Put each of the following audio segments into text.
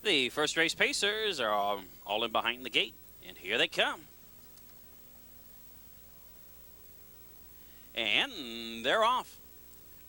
The first race pacers are all in behind the gate, and here they come. And they're off.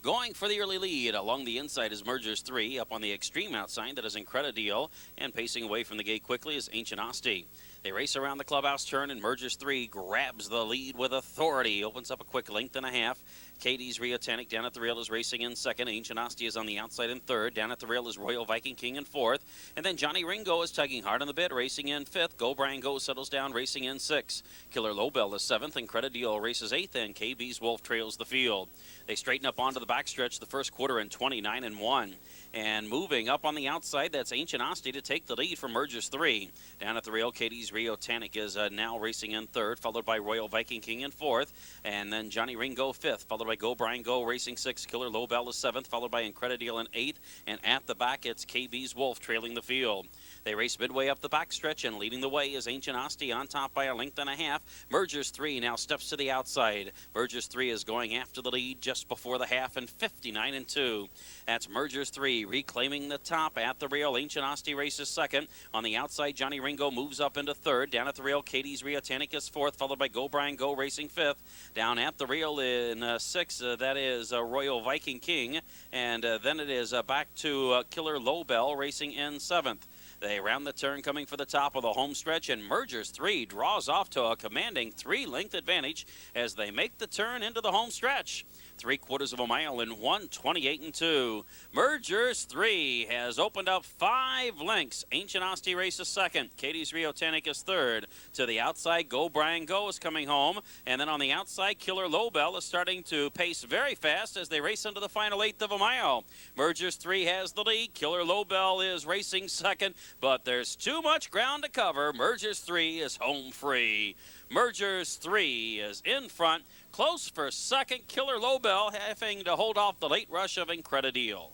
Going for the early lead along the inside is Mergers 3. Up on the extreme outside, that is Incredideal. And pacing away from the gate quickly is Ancient Asti. They race around the clubhouse turn, and Mergers 3 grabs the lead with authority. Opens up a quick length and a half. Katie's Riotanic down at the rail is racing in second. Ancient Asti is on the outside in third. Down at the rail is Royal Viking King in fourth. And then Johnny Ringo is tugging hard on the bit, racing in fifth. Go Brian Go settles down, racing in sixth. Killer Lowbell is seventh. Incredideal races eighth, and KB's Wolf trails the field. They straighten up onto the backstretch the first quarter in 29-1. And moving up on the outside, that's Ancient Asti to take the lead from Mergers 3. Down at the rail, Katie's Rio Tannic is now racing in third, followed by Royal Viking King in fourth. And then Johnny Ringo fifth, followed by Go Brian Go racing sixth. Killer Lowbell is seventh, followed by Incredideal in eighth. And at the back, it's KB's Wolf trailing the field. They race midway up the backstretch, and leading the way is Ancient Asti on top by a length and a half. Mergers 3 now steps to the outside. Mergers 3 is going after the lead just before the half in 59-2. That's Mergers 3 reclaiming the top at the rail. Ancient Asti races second. On the outside, Johnny Ringo moves up into third. Down at the rail, Katie's Riotanic is fourth, followed by Go Brian Go racing fifth. Down at the rail in sixth, that is Royal Viking King. And then it is back to Killer Lowbell racing in seventh. They round the turn coming for the top of the home stretch, and Mergers 3 draws off to a commanding 3-length advantage as they make the turn into the home stretch. 3/4 of a mile in 1:28-2. Mergers 3 has opened up 5 lengths. Ancient Asti races second. Katie's Riotanic is third. To the outside, Go Brian Go is coming home. And then on the outside, Killer Lowbell is starting to pace very fast as they race into the final 1/8 of a mile. Mergers 3 has the lead. Killer Lowbell is racing second, but there's too much ground to cover. Mergers 3 is home free. Mergers 3 is in front. Close for second. Killer Lowbell having to hold off the late rush of Incredideal.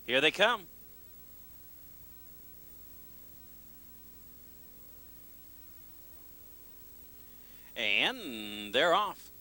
Here they come. And they're off.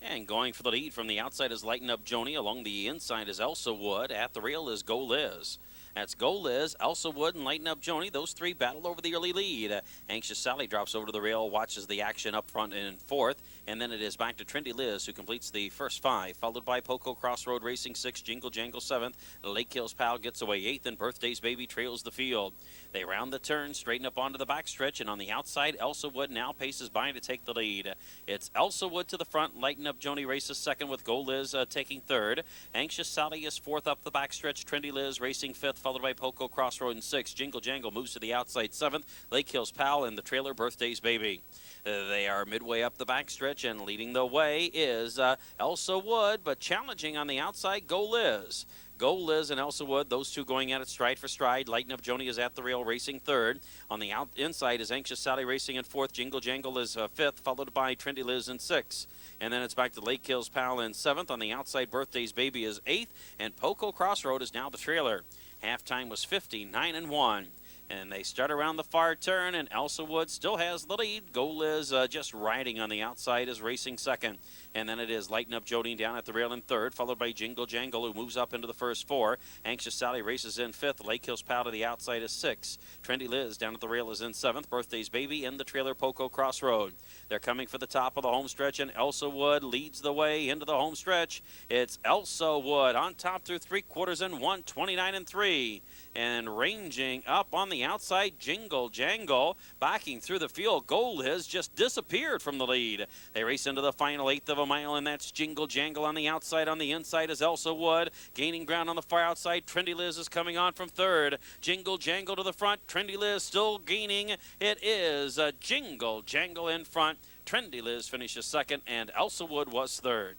And going for the lead from the outside is Lighten Up Joni. Along the inside is Elsa Wood. At the rail is Go Liz. That's Go Liz, Elsa Wood, and Lighten Up Joni. Those three battle over the early lead. Anxious Sally drops over to the rail, watches the action up front in fourth. And then it is back to Trendy Liz, who completes the first 5, followed by Poco Crossroad Racing 6, Jingle Jangle 7th. Lake Hills Pal gets away 8th, and Birthday's Baby trails the field. They round the turn, straighten up onto the backstretch, and on the outside, Elsa Wood now paces by to take the lead. It's Elsa Wood to the front. Lighten Up Joni races second, with Go Liz taking third. Anxious Sally is fourth up the backstretch. Trendy Liz racing fifth, followed by Poco Crossroad in sixth. Jingle Jangle moves to the outside 7th. Lake Hills Pal and the trailer Birthday's Baby. They are midway up the backstretch, and leading the way is Elsa Wood, but challenging on the outside, Go Liz. Go Liz and Elsa Wood, those two going at it stride for stride. Lighten Up Joni is at the rail racing third. On the inside is Anxious Sally racing in fourth. Jingle Jangle is fifth, followed by Trendy Liz in sixth. And then it's back to Lake Hills Pal in seventh. On the outside, Birthday's Baby is eighth, and Poco Crossroad is now the trailer. Halftime was 59-1. And they start around the far turn, and Elsa Wood still has the lead. Go Liz just riding on the outside is racing second. And then it is Lighten Up Joni down at the rail in third, followed by Jingle Jangle, who moves up into the first 4. Anxious Sally races in fifth. Lake Hills Pal to the outside is 6. Trendy Liz down at the rail is in 7th. Birthday's Baby and the trailer Poco Crossroad. They're coming for the top of the home stretch, and Elsa Wood leads the way into the home stretch. It's Elsa Wood on top through 3/4 in 1:29-3. And ranging up on the outside, Jingle Jangle backing through the field. Go Liz just disappeared from the lead. They race into the final 1/8 of a mile, and that's Jingle Jangle on the outside. On the inside is Elsa Wood gaining ground on the far outside. Trendy Liz is coming on from third. Jingle Jangle to the front. Trendy Liz still gaining. It is Jingle Jangle in front. Trendy Liz finishes second, and Elsa Wood was third.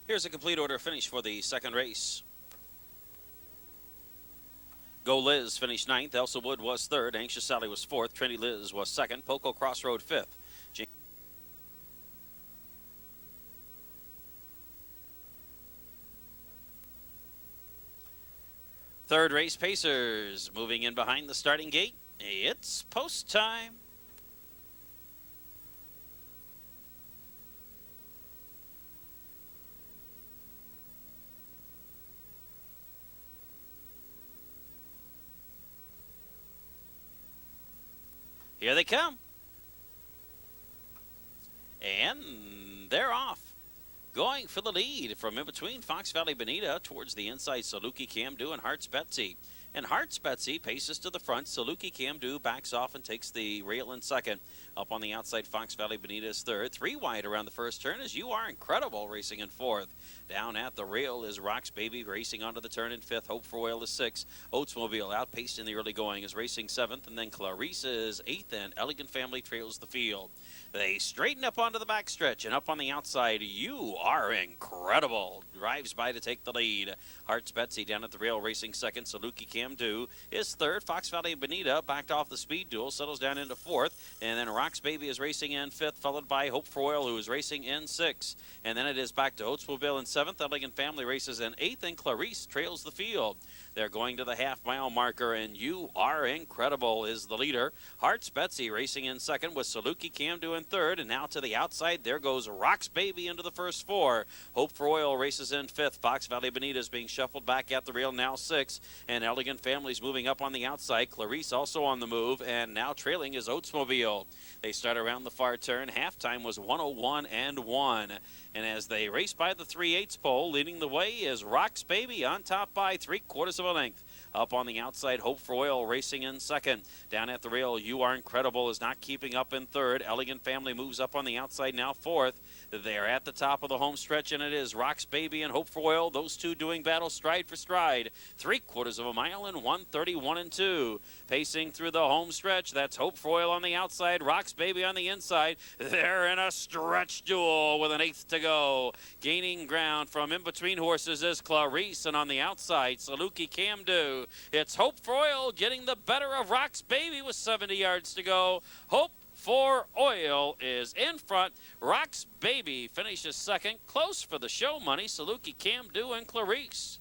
Here's a complete order finish for the second race. Go Liz finished ninth. Elsa Wood was third. Anxious Sally was fourth. Trinity Liz was second. Poco Crossroad fifth. Third race Pacers moving in behind the starting gate. It's post time. Here they come. And they're off. Going for the lead from in between Fox Valley Bonita towards the inside, Saluki Camdu and Hearts Betsy. And Hearts Betsy paces to the front. Saluki Camdu backs off and takes the rail in second. Up on the outside, Fox Valley Bonita is third. 3 wide around the first turn as You Are Incredible racing in fourth. Down at the rail is Rocks Baby racing onto the turn in fifth. Hope for Oil is sixth. Oldsmobile outpaced in the early going is racing seventh. And then Clarice is eighth, and Elegant Family trails the field. They straighten up onto the backstretch, and up on the outside, You Are Incredible drives by to take the lead. Hearts Betsy down at the rail racing second. Saluki Camdu is third. Fox Valley Bonita backed off the speed duel, settles down into fourth. And then Rocks Baby is racing in fifth, followed by Hope for Oil, who is racing in sixth. And then it is back to Oldsmobile in seventh. Elegant Family races in eighth, and Clarice trails the field. They're going to the half-mile marker, and You Are Incredible is the leader. Hearts Betsy racing in second with Saluki Camdu in third, and now to the outside, there goes Rocks Baby into the first four. Hope for Oil races in fifth. Fox Valley Bonita is being shuffled back at the rail, now sixth, and Elegant Family's moving up on the outside. Clarice also on the move, and now trailing is Oldsmobile. They start around the far turn. Halftime was 1:01.1. And as they race by the 3/8 pole, leading the way is Rocks Baby on top by 3/4 of a length. Up on the outside, Hope for Oil racing in second. Down at the rail, You Are Incredible is not keeping up in third. Elegant Family moves up on the outside, now fourth. They're at the top of the home stretch, and it is Rocks Baby and Hope for Oil, those two doing battle stride for stride. 3/4 of a mile in 1:31.2. Pacing through the home stretch, that's Hope for Oil on the outside, Rocks Baby on the inside. They're in a stretch duel with an eighth to go. Gaining ground from in between horses is Clarice, and on the outside, Saluki Camdu. It's Hope for Oil getting the better of Rocks Baby with 70 yards to go. Hope for Oil is in front. Rocks Baby finishes second. Close for the show money, Saluki Camdu and Clarice.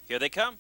Here they come.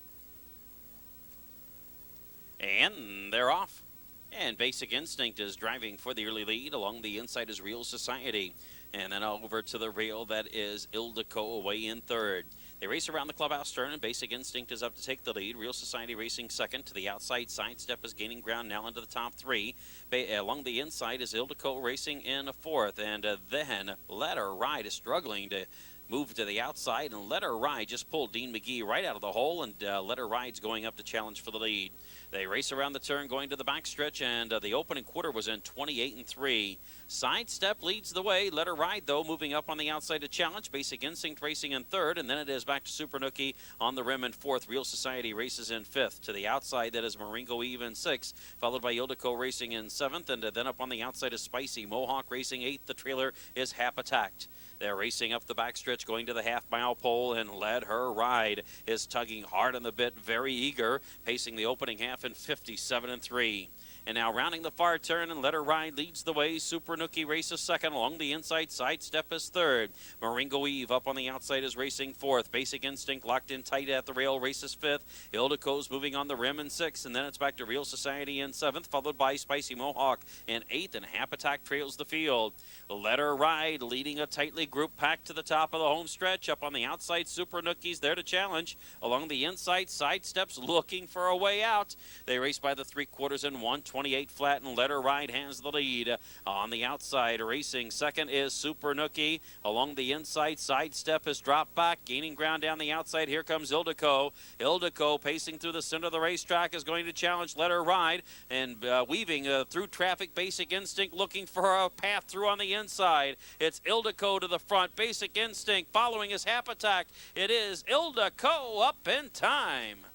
And they're off. And Basic Instinct is driving for the early lead. Along the inside is Real Society. And then over to the rail, that is Ildeco away in third. They race around the clubhouse turn, and Basic Instinct is up to take the lead. Real Society racing second. To the outside, Sidestep is gaining ground now into the top three. Along the inside is Ildeco racing in a fourth. And then Let Her Ride is struggling to move to the outside, and Let Her Ride just pulled Dean McGee right out of the hole, and Let Her Ride's going up to challenge for the lead. They race around the turn going to the backstretch, and the opening quarter was in 28-3. Sidestep leads the way. Let Her Ride, though, moving up on the outside to challenge. Basic Instinct racing in third, and then it is back to Super Nookie on the rim in fourth. Real Society races in fifth. To the outside, that is Maringo Eve in sixth, followed by Ildeco racing in seventh, and then up on the outside is Spicy. Mohawk racing eighth. The trailer is Hap Attacked. They're racing up the backstretch, going to the half-mile pole, and Let Her Ride is tugging hard on the bit, very eager, pacing the opening half in 57-3. And now rounding the far turn and Let Her Ride leads the way. Super Nookie races second. Along the inside, Sidestep is third. Maringo Eve up on the outside is racing fourth. Basic Instinct locked in tight at the rail, races fifth. Ildeco's moving on the rim in sixth. And then it's back to Real Society in seventh, followed by Spicy Mohawk in eighth. And Hap Attack trails the field. Let Her Ride leading a tightly grouped pack to the top of the home stretch. Up on the outside, Super Nookie's there to challenge. Along the inside, Sidesteps looking for a way out. They race by the 3/4 and 128 flat, and Let Her Ride has the lead. On the outside, racing second is Super Nookie. Along the inside, Sidestep has dropped back, gaining ground down the outside. Here comes Ildeco. Ildeco pacing through the center of the racetrack is going to challenge Let Her Ride, and weaving through traffic. Basic Instinct looking for a path through on the inside. It's Ildeco to the front. Basic Instinct following his Hap Attack. It is Ildeco up in time.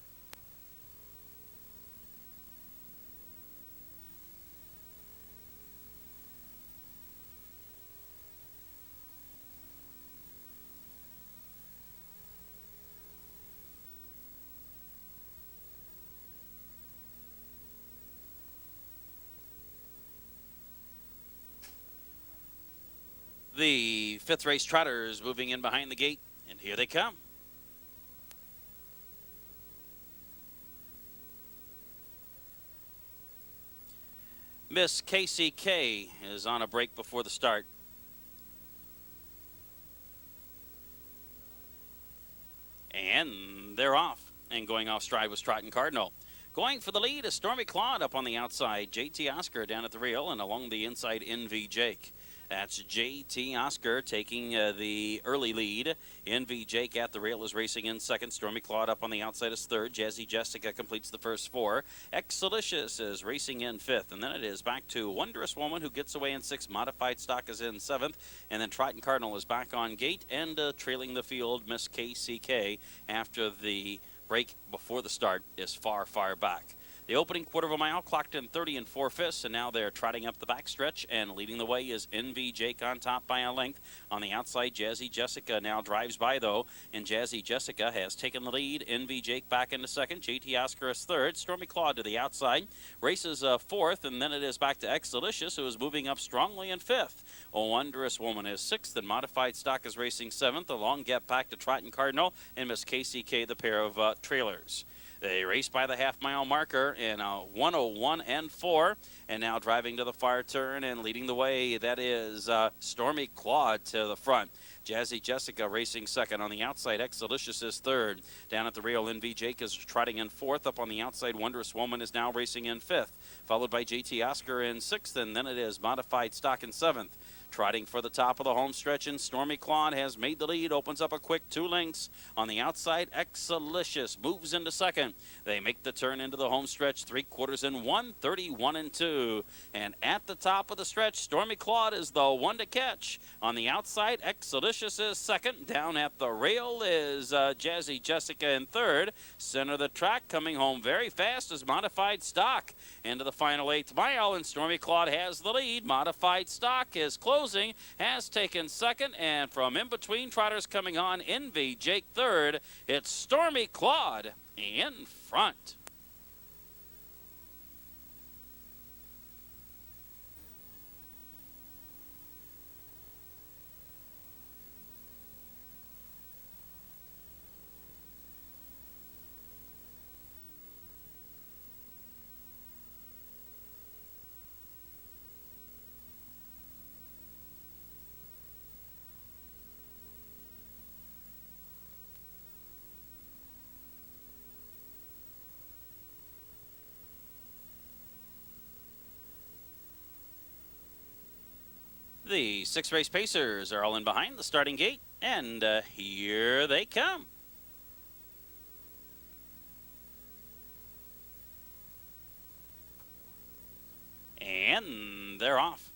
The fifth race trotters moving in behind the gate, and here they come. Miss KCK is on a break before the start. And they're off. And going off stride was Trotton Cardinal. Going for the lead is Stormy Claude up on the outside. JT Oscar down at the rail, and along the inside, NV Jake. That's JT Oscar taking the early lead. NV Jake at the rail is racing in second. Stormy Claude up on the outside is third. Jazzy Jessica completes the first four. Excelicious is racing in fifth. And then it is back to Wondrous Woman, who gets away in sixth. Modified Stock is in seventh. And then Trotton Cardinal is back on gate and trailing the field. Miss KCK after the break before the start is far, far back. The opening quarter of a mile clocked in 30 4/5, and now they're trotting up the backstretch, and leading the way is NV Jake on top by a length. On the outside, Jazzy Jessica now drives by, though, and Jazzy Jessica has taken the lead. NV Jake back into second. JT Oscar is third. Stormy Claude to the outside. Races fourth, and then it is back to Excelicious, who is moving up strongly in fifth. Wondrous Woman is sixth, and Modified Stock is racing seventh. A long gap back to Trotton Cardinal and Miss KCK, the pair of trailers. They race by the half-mile marker in 1:01 and 4, and now driving to the far turn and leading the way. That is Stormy Claude to the front. Jazzy Jessica racing second. On the outside, Excelicious is third. Down at the rail, NV Jake is trotting in fourth. Up on the outside, Wondrous Woman is now racing in fifth, followed by JT Oscar in sixth, and then it is Modified Stock in seventh. Trotting for the top of the home stretch, and Stormy Claude has made the lead, opens up a quick 2 lengths. On the outside, Excelicious moves into second. They make the turn into the home stretch, 3/4 and 131 and 2. And at the top of the stretch, Stormy Claude is the one to catch. On the outside, Excelicious is second. Down at the rail is Jazzy Jessica in third. Center of the track coming home very fast is Modified Stock. Into the final 8th mile, and Stormy Claude has the lead. Modified Stock is closing, has taken second, and from in between trotters coming on, NV Jake third. It's Stormy Claude in front. The 6 race pacers are all in behind the starting gate, and here they come. And they're off.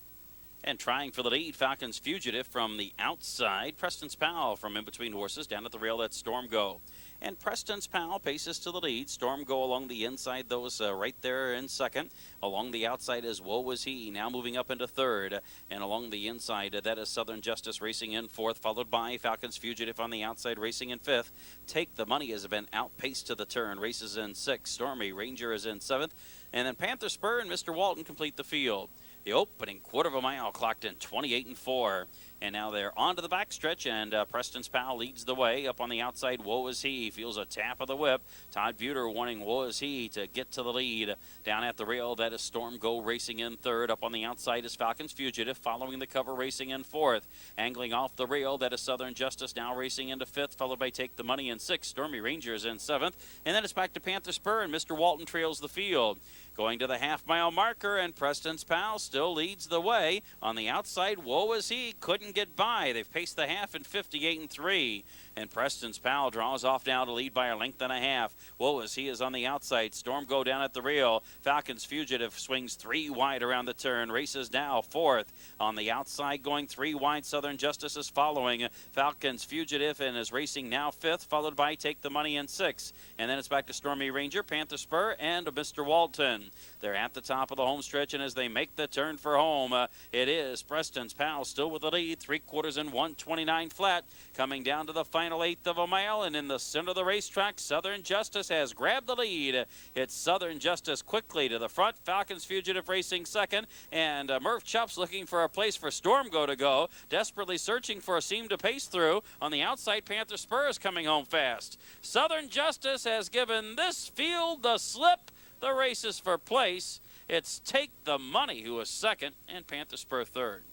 And trying for the lead, Falcons Fugitive from the outside. Preston's Pal from in between horses. Down at the rail, that's Storm Go. And Preston's Pal paces to the lead. Storm Go along the inside, those right there in second. Along the outside is Woe Was He, now moving up into third. And along the inside, that is Southern Justice racing in fourth, followed by Falcons Fugitive on the outside racing in fifth. Take the Money has been outpaced to the turn. Races in sixth. Stormy Ranger is in seventh. And then Panther Spur and Mr. Walton complete the field. The opening quarter of a mile clocked in 28-4. And now they're onto the backstretch, and Preston's Pal leads the way. Up on the outside, Woe Is He feels a tap of the whip. Todd Buter wanting Woe Is He to get to the lead. Down at the rail, that is Storm Go racing in third. Up on the outside is Falcons Fugitive, following the cover racing in fourth. Angling off the rail, that is Southern Justice now racing into fifth, followed by Take the Money in sixth. Stormy Ranger is in seventh. And then it's back to Panther Spur, and Mr. Walton trails the field. Going to the half-mile marker, and Preston's Pal still leads the way. On the outside, Woe Is He couldn't get by. They've paced the half in 58-3. And Preston's Pal draws off now to lead by a length and a half. Woe Is He is on the outside. Storm Go down at the rail. Falcons Fugitive swings three wide around the turn. Races now fourth. On the outside, going three wide, Southern Justice is following. Falcons Fugitive and is racing now fifth, followed by Take the Money in sixth. And then it's back to Stormy Ranger, Panther Spur, and Mr. Walton. They're at the top of the home stretch, and as they make the turn for home, it is Preston's Pal still with the lead, 3/4 and 129 flat, coming down to the final eighth of a mile, and in the center of the racetrack, Southern Justice has grabbed the lead. It's Southern Justice quickly to the front, Falcons Fugitive racing second, and Murph Chupp's looking for a place for Storm Go to go, desperately searching for a seam to pace through. On the outside, Panther Spur is coming home fast. Southern Justice has given this field the slip. The race is for place. It's Take the Money who is second, and Panther Spur third.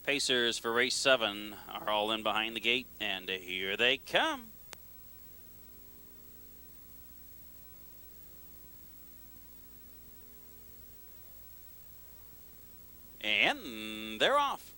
Pacers for race 7 are all in behind the gate, and here they come. And they're off.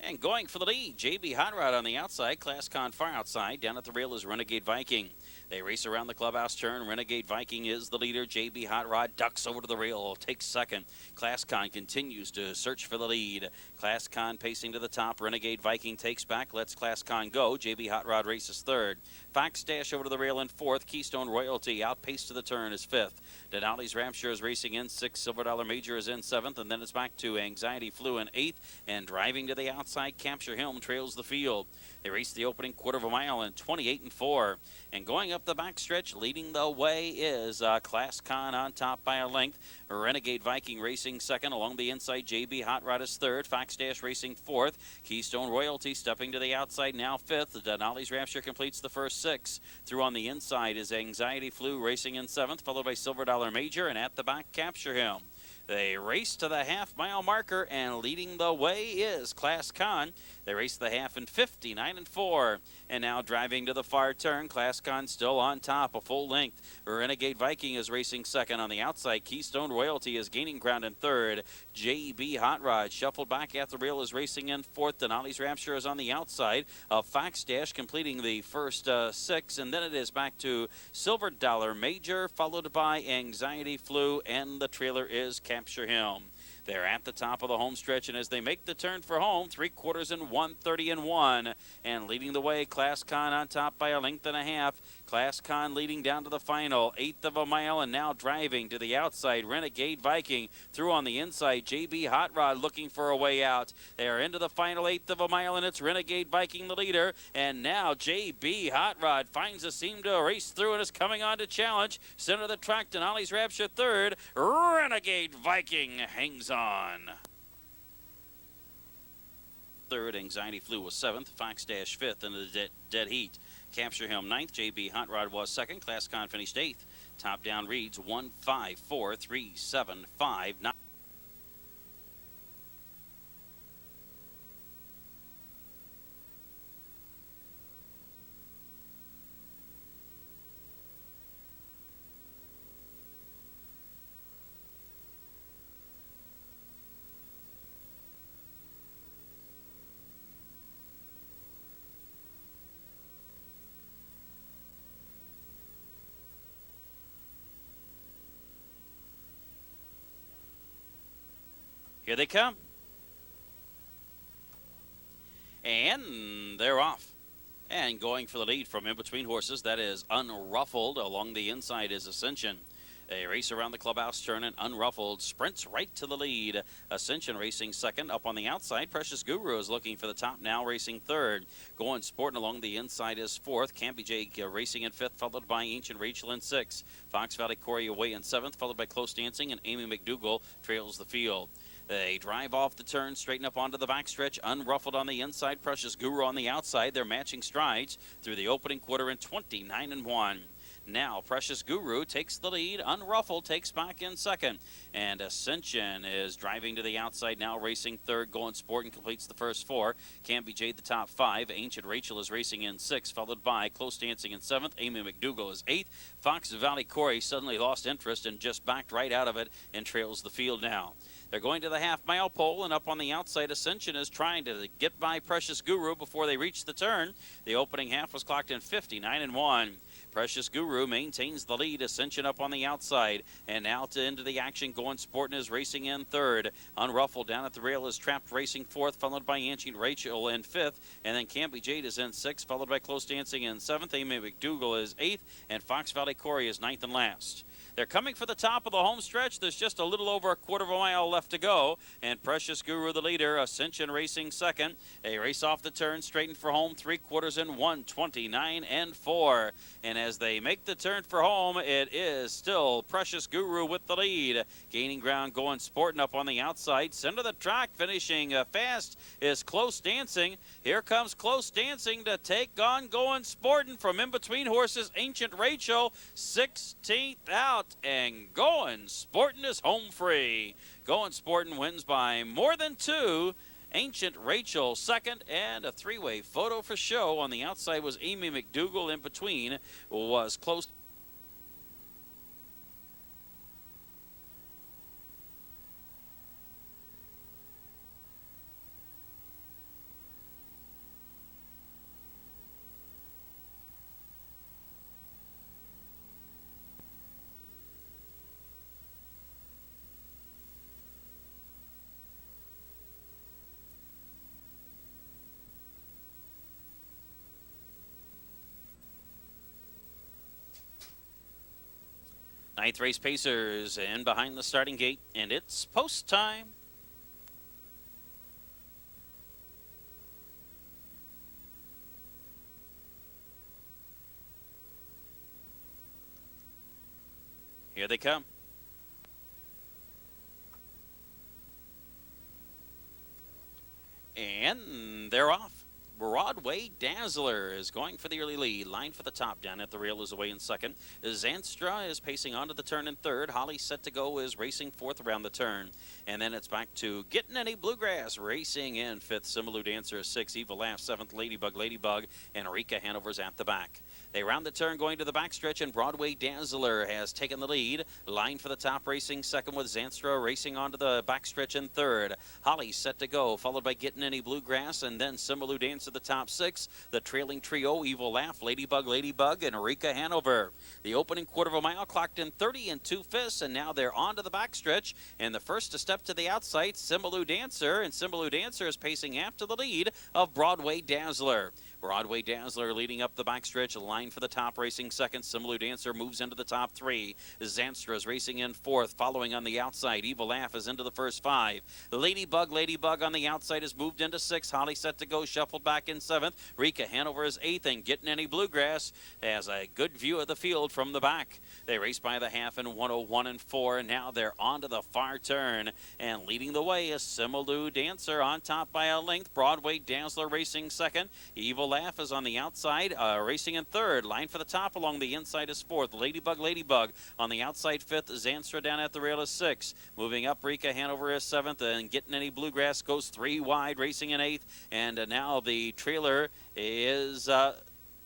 And going for the lead, JB Hot Rod on the outside, Class Con far outside. Down at the rail is Renegade Viking. They race around the clubhouse turn. Renegade Viking is the leader. JB Hot Rod ducks over to the rail, takes second. Class Con continues to search for the lead. Class Con pacing to the top. Renegade Viking takes back, lets Class Con go. JB Hot Rod races third. Fox Dash over to the rail in fourth. Keystone Royalty outpaced to the turn is fifth. Denali's Rapture is racing in sixth. Silver Dollar Major is in seventh. And then it's back to Anxiety Flew in eighth. And driving to the outside, Capture Him trails the field. They race the opening quarter of a mile in 28-4. And going up the backstretch, leading the way is Class Con on top by a length. Renegade Viking racing second. Along the inside, JB Hot Rod is third. Fox Dash racing fourth. Keystone Royalty stepping to the outside, now fifth. Denali's Rapture completes the first six. Through on the inside is Anxiety Flew racing in seventh, followed by Silver Dollar Major, and at the back, Capture Him. They race to the half-mile marker, and leading the way is Class Con. They race the half in 59-4. And now driving to the far turn, Class Con still on top, a full length. Renegade Viking is racing second. On the outside, Keystone Royalty is gaining ground in third. JB Hot Rod shuffled back at the rail is racing in fourth. Denali's Rapture is on the outside. Fox Dash completing the first six. And then it is back to Silver Dollar Major, followed by Anxiety Flew, and the trailer is Capture Him. They're at the top of the home stretch, and as they make the turn for home, 3/4 and 130-1. And leading the way, Class Con on top by a length and a half. Class Con leading down to the final, eighth of a mile, and now driving to the outside, Renegade Viking. Through on the inside, JB Hot Rod looking for a way out. They are into the final eighth of a mile, and it's Renegade Viking the leader. And now JB Hot Rod finds a seam to race through and is coming on to challenge. Center of the track, Denali's Rapture third. Renegade Viking hangs on. Third, Anxiety Flew was seventh. Fox Dash fifth in the dead heat. Capture Him ninth. JB Hot Rod was second. Class Con finished eighth. Top down reads 1-5-4-3-7-5-9. Here they come. And they're off. And going for the lead from in between horses, that is Unruffled. Along the inside is Ascension. They race around the clubhouse turn, and Unruffled sprints right to the lead. Ascension racing second. Up on the outside, Precious Guru is looking for the top now, racing third. Going Sporting along the inside is fourth. Campy Jake racing in fifth, followed by Ancient Rachel in sixth. Fox Valley Corey away in seventh, followed by Close Dancing, and Amy McDougall trails the field. They drive off the turn, straighten up onto the backstretch. Unruffled on the inside, Precious Guru on the outside. They're matching strides through the opening quarter in 29-1. Now Precious Guru takes the lead. Unruffled takes back in second. And Ascension is driving to the outside now, racing third. Going Sporting completes the first four. Canby Jade the top five. Ancient Rachel is racing in sixth, followed by Close Dancing in seventh. Amy McDougall is eighth. Fox Valley Corey suddenly lost interest and just backed right out of it and trails the field now. They're going to the half-mile pole, and up on the outside, Ascension is trying to get by Precious Guru before they reach the turn. The opening half was clocked in 59-1. Precious Guru maintains the lead. Ascension up on the outside. And now into the action, Going Sporting is racing in third. Unruffled down at the rail is trapped, racing fourth, followed by Ancient Rachel in fifth. And then Campy Jade is in sixth, followed by Close Dancing in seventh. Amy McDougall is eighth, and Fox Valley Corey is ninth and last. They're coming for the top of the home stretch. There's just a little over a quarter of a mile left to go. And Precious Guru the leader, Ascension racing second. They race off the turn, straighten for home, 3/4 in 1:29-4. And as they make the turn for home, it is still Precious Guru with the lead. Gaining ground, Going Sporting up on the outside. Center of the track, finishing fast is Close Dancing. Here comes Close Dancing to take on Going Sporting from in between horses. Ancient Rachel, 16th out. And Going Sporting is home free. Going Sporting wins by more than two. Ancient Rachel second, and a three-way photo for show. On the outside was Amy McDougall. In between was Close. Ninth race Pacers in behind the starting gate, and it's post time. Here they come. And they're off. Broadway Dazzler is going for the early lead. Line for the top, down at the rail is away in second. Zanstra is pacing onto the turn in third. Holly Set to Go is racing fourth around the turn. And then it's back to Getting Any Bluegrass racing in fifth. Similou Dancer is sixth. Eva Laugh seventh. Ladybug, and Rika Hanover's at the back. They round the turn going to the backstretch, and Broadway Dazzler has taken the lead. Line for the top, racing second with Zanstra racing onto the backstretch in third. Holly Set to Go, followed by Getting Any Bluegrass, and then Similou Dancer the top six. The trailing trio, Evil Laugh, Ladybug, and Rika Hanover. The opening quarter of a mile clocked in 30 2/5, and now they're on to the backstretch. And the first to step to the outside, Similou Dancer, and Similou Dancer is pacing after the lead of Broadway Dazzler. Broadway Dazzler leading up the backstretch. Line for the top, racing second. Similou Dancer moves into the top three. Zanstra is racing in fourth. Following on the outside, Evil Laugh is into the first five. Ladybug on the outside has moved into sixth. Holly Set to Go shuffled back in seventh. Rika Hanover is eighth, and Getting Any Bluegrass has a good view of the field from the back. They race by the half in 1:01-4, and now they're onto the far turn. And leading the way is Similou Dancer on top by a length. Broadway Dazzler racing second. Evil Laugh is on the outside, racing in third. Line for the top along the inside is fourth. Ladybug on the outside fifth. Zanstra down at the rail is sixth. Moving up, Rika Hanover is seventh, and Getting Any Bluegrass goes three wide, racing in eighth. And now the trailer is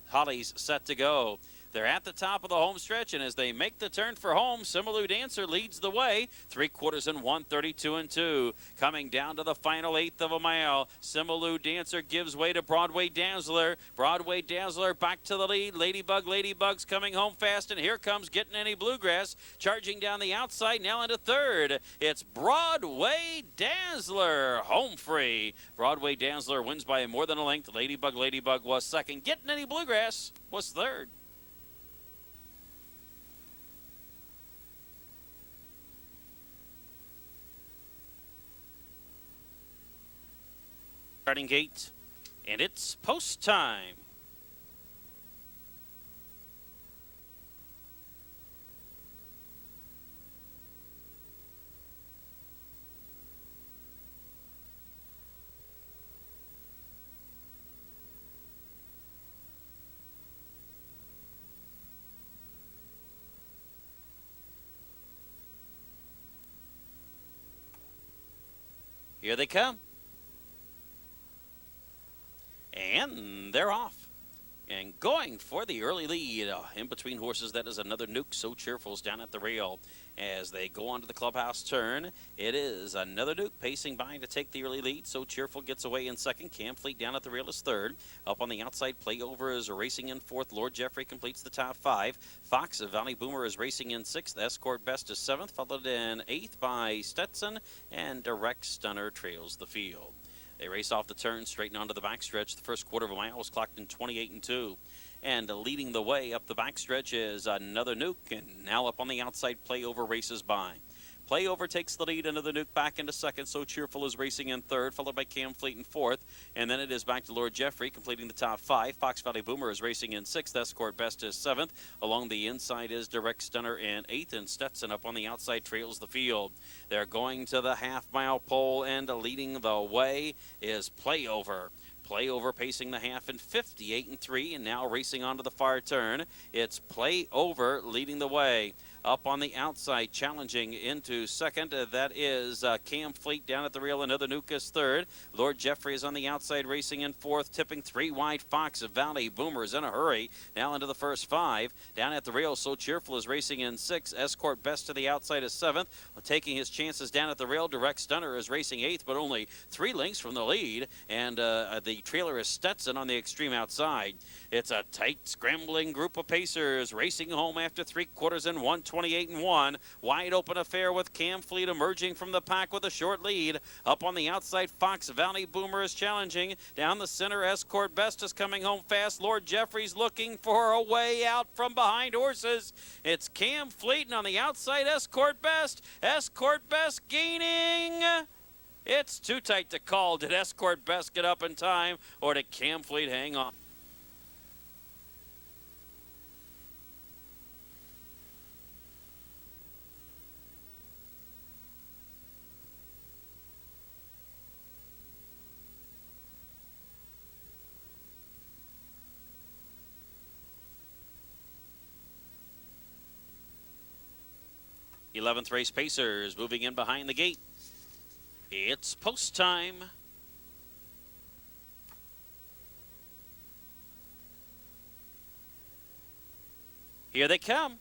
Holly's Set to Go. They're at the top of the home stretch, and as they make the turn for home, Similou Dancer leads the way, 3/4 and 132 and 2. Coming down to the final eighth of a mile, Similou Dancer gives way to Broadway Dazzler. Broadway Dazzler back to the lead. Ladybug's coming home fast, and here comes Getting Any Bluegrass, charging down the outside, now into third. It's Broadway Dazzler, home free. Broadway Dazzler wins by more than a length. Ladybug was second. Getting Any Bluegrass was third. Starting gate, and it's post time. Here they come. And they're off. And going for the early lead. In between horses, that is Another Nuke, So Cheerful's down at the rail. As they go onto the clubhouse turn, it is Another Nuke pacing by to take the early lead. So Cheerful gets away in second. Cam Fleet down at the rail is third. Up on the outside, Playover is racing in fourth. Lord Jeffrey completes the top five. Fox of Valley Boomer is racing in sixth. Escort Best is seventh, followed in eighth by Stetson. And Direct Stunner trails the field. They race off the turn, straighten onto the backstretch. The first quarter of a mile was clocked in 28 and 2. And leading the way up the backstretch is Another Nuke, and now up on the outside, Playover races by. Playover takes the lead, Another Nuke back into second. So Cheerful is racing in third, followed by Cam Fleet in fourth. And then it is back to Lord Jeffrey, completing the top five. Fox Valley Boomer is racing in sixth. Escort Best is seventh. Along the inside is Direct Stunner in eighth. And Stetson up on the outside trails the field. They're going to the half-mile pole, and leading the way is Playover. Playover pacing the half in 58 and 3, and now racing onto the far turn. It's Playover leading the way. Up on the outside, challenging into second. That is Cam Fleet down at the rail. Another Nuke is third. Lord Jeffrey is on the outside, racing in fourth. Tipping three wide. Fox of Valley Boomer is in a hurry. Now into the first five. Down at the rail, So Cheerful is racing in sixth. Escort Best to the outside is seventh. Taking his chances down at the rail, Direct Stunner is racing eighth, but only 3 lengths from the lead. And the trailer is Stetson on the extreme outside. It's a tight, scrambling group of pacers racing home after 3/4 and 128 and 1. Wide open affair with Cam Fleet emerging from the pack with a short lead. Up on the outside, Fox Valley Boomer is challenging. Down the center, Escort Best is coming home fast. Lord Jeffrey's looking for a way out from behind horses. It's Cam Fleet, and on the outside, Escort Best. Escort Best gaining. It's too tight to call. Did Escort Best get up in time, or did Cam Fleet hang on? The 11th race pacers moving in behind the gate. It's post time. Here they come.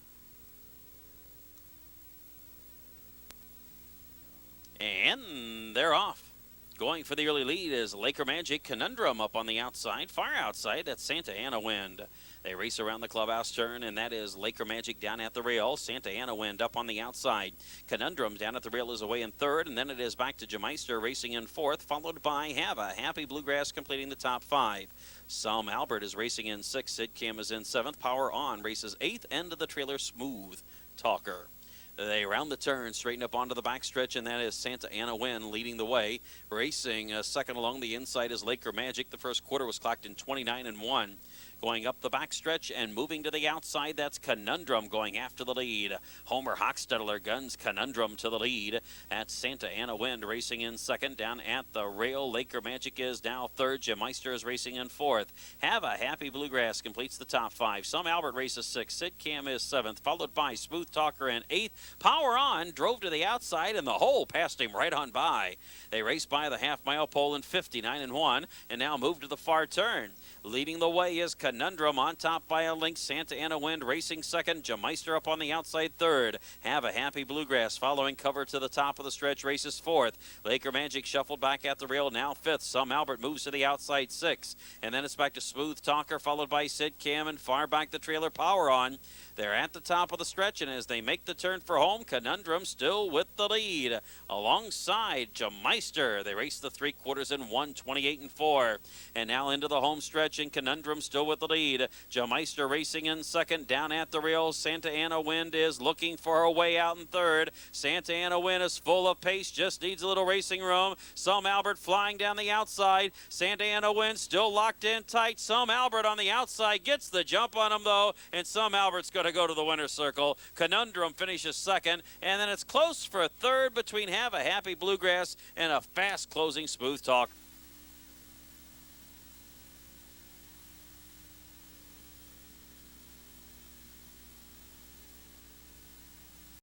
And they're off. Going for the early lead is Laker Magic Conundrum up on the outside. Far outside, that's Santa Ana Wind. They race around the clubhouse turn, and that is Laker Magic down at the rail. Santa Ana Wind up on the outside. Conundrum down at the rail is away in third, and then it is back to Jameister racing in fourth, followed by Happy Bluegrass completing the top five. Sam Albert is racing in sixth. Sid Cam is in seventh. Power On races eighth. End of the trailer, Smooth Talker. They round the turn, straighten up onto the backstretch, and that is Santa Ana Wind leading the way. Racing second along the inside is Laker Magic. The first quarter was clocked in 29 and 1. Going up the backstretch and moving to the outside, that's Conundrum going after the lead. Homer Hochstetler guns Conundrum to the lead. That's Santa Ana Wind racing in second. Down at the rail, Laker Magic is now third. Jameister is racing in fourth. Happy Bluegrass completes the top five. Sam Albert races sixth. Sid Cam is seventh, followed by Smooth Talker in eighth. Power On drove to the outside, and the hole passed him right on by. They race by the half-mile pole in 59 and 1, and now move to the far turn. Leading the way is Conundrum. Conundrum on top by a length. Santa Ana Wind racing second. Jameister up on the outside third. Have a Happy Bluegrass following cover to the top of the stretch, races fourth. Laker Magic shuffled back at the rail, now fifth. Some Albert moves to the outside sixth. And then it's back to Smooth Talker, followed by Sid Cam, and far back the trailer Power On. They're at the top of the stretch, and as they make the turn for home, Conundrum still with the lead. Alongside Jameister, they race the 3/4 in 1:28 and 4. And now into the home stretch, and Conundrum still with the lead. Jameister racing in second, down at the rails. Santa Ana Wind is looking for a way out in third. Santa Ana Wind is full of pace, just needs a little racing room. Some Albert flying down the outside. Santa Ana Wind still locked in tight. Some Albert on the outside gets the jump on him though, and Some Albert's going to go to the winner's circle. Conundrum finishes second, and then it's close for third between Have a Happy Bluegrass and a fast closing Smooth Talk.